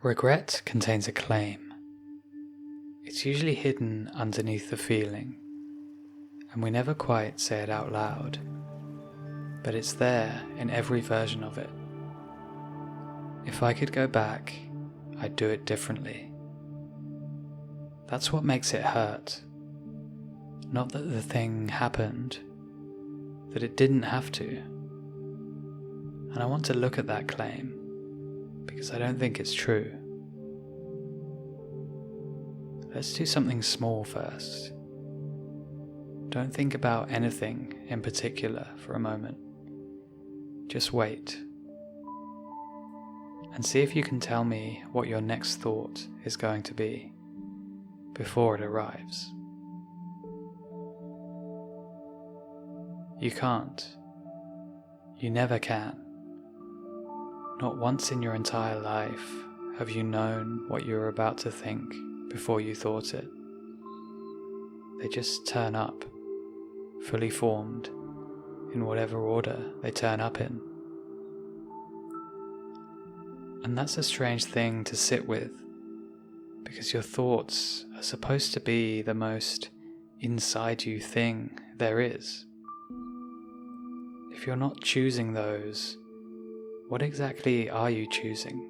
Regret contains a claim. It's usually hidden underneath the feeling, and we never quite say it out loud, but it's there in every version of it. If I could go back, I'd do it differently. That's what makes it hurt. Not that the thing happened, that it didn't have to. And I want to look at that claim, because I don't think it's true. Let's do something small first. Don't think about anything in particular for a moment. Just wait. And see if you can tell me what your next thought is going to be before it arrives. You can't. You never can. Not once in your entire life have you known what you were about to think before you thought it. They just turn up, fully formed, in whatever order they turn up in. And that's a strange thing to sit with, because your thoughts are supposed to be the most inside you thing there is. If you're not choosing those, what exactly are you choosing?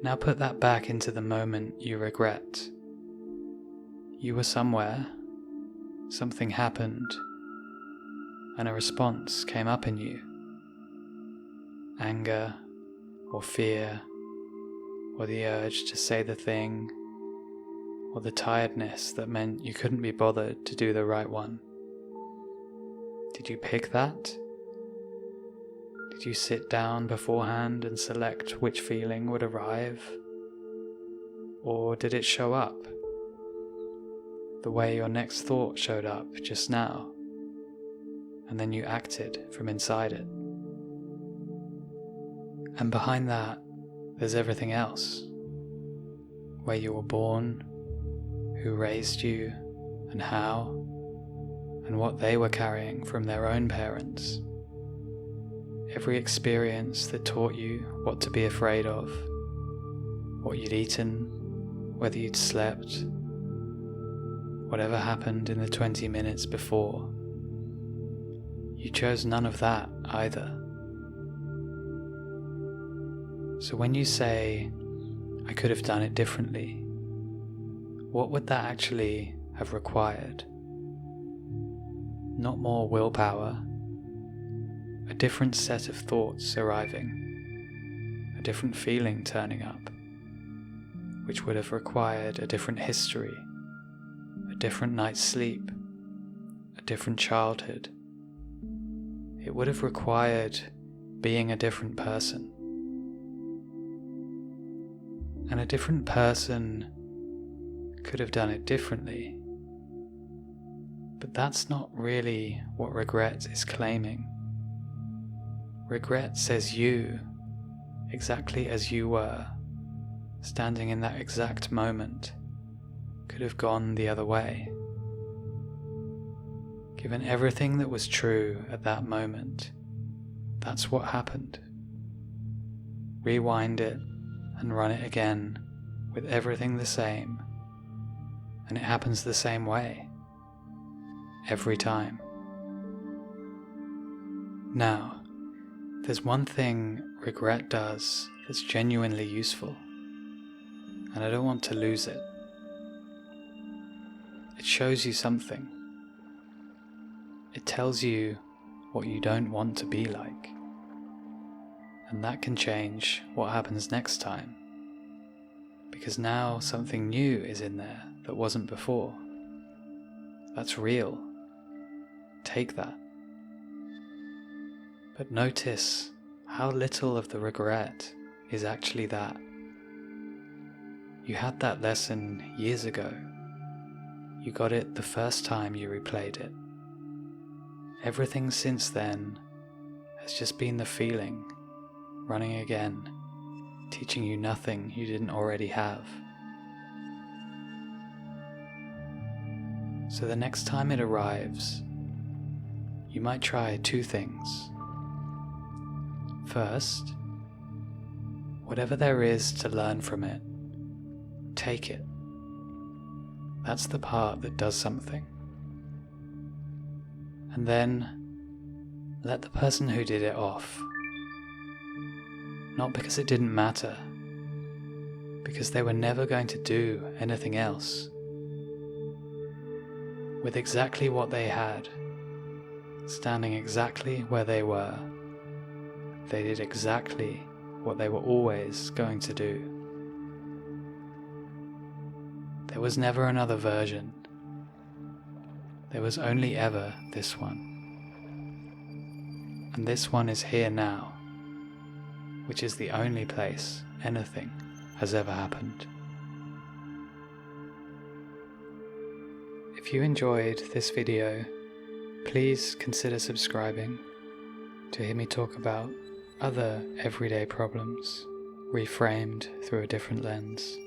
Now put that back into the moment you regret. You were somewhere, something happened, and a response came up in you. Anger, or fear, or the urge to say the thing, or the tiredness that meant you couldn't be bothered to do the right one. Did you pick that? Did you sit down beforehand and select which feeling would arrive? Or did it show up? The way your next thought showed up just now, and then you acted from inside it. And behind that, there's everything else. Where you were born, who raised you, and how, and what they were carrying from their own parents. Every experience that taught you what to be afraid of, what you'd eaten, whether you'd slept, whatever happened in the 20 minutes before. You chose none of that either. So when you say, I could have done it differently, what would that actually have required? Not more willpower, a different set of thoughts arriving, a different feeling turning up, which would have required a different history, a different night's sleep, a different childhood. It would have required being a different person. And a different person could have done it differently. But that's not really what regret is claiming. Regret says you, exactly as you were, standing in that exact moment, could have gone the other way. Given everything that was true at that moment, that's what happened. Rewind it and run it again with everything the same, and it happens the same way, every time. Now, there's one thing regret does that's genuinely useful, and I don't want to lose it. It shows you something. It tells you what you don't want to be like. And that can change what happens next time. Because now something new is in there that wasn't before. That's real. Take that. But notice how little of the regret is actually that. You had that lesson years ago. You got it the first time you replayed it. Everything since then has just been the feeling, running again, teaching you nothing you didn't already have. So the next time it arrives, you might try two things. First, whatever there is to learn from it, take it. That's the part that does something. And then let the person who did it off. Not because it didn't matter, because they were never going to do anything else. With exactly what they had, standing exactly where they were, they did exactly what they were always going to do. There was never another version. There was only ever this one. And this one is here now, which is the only place anything has ever happened. If you enjoyed this video, please consider subscribing to hear me talk about other everyday problems reframed through a different lens.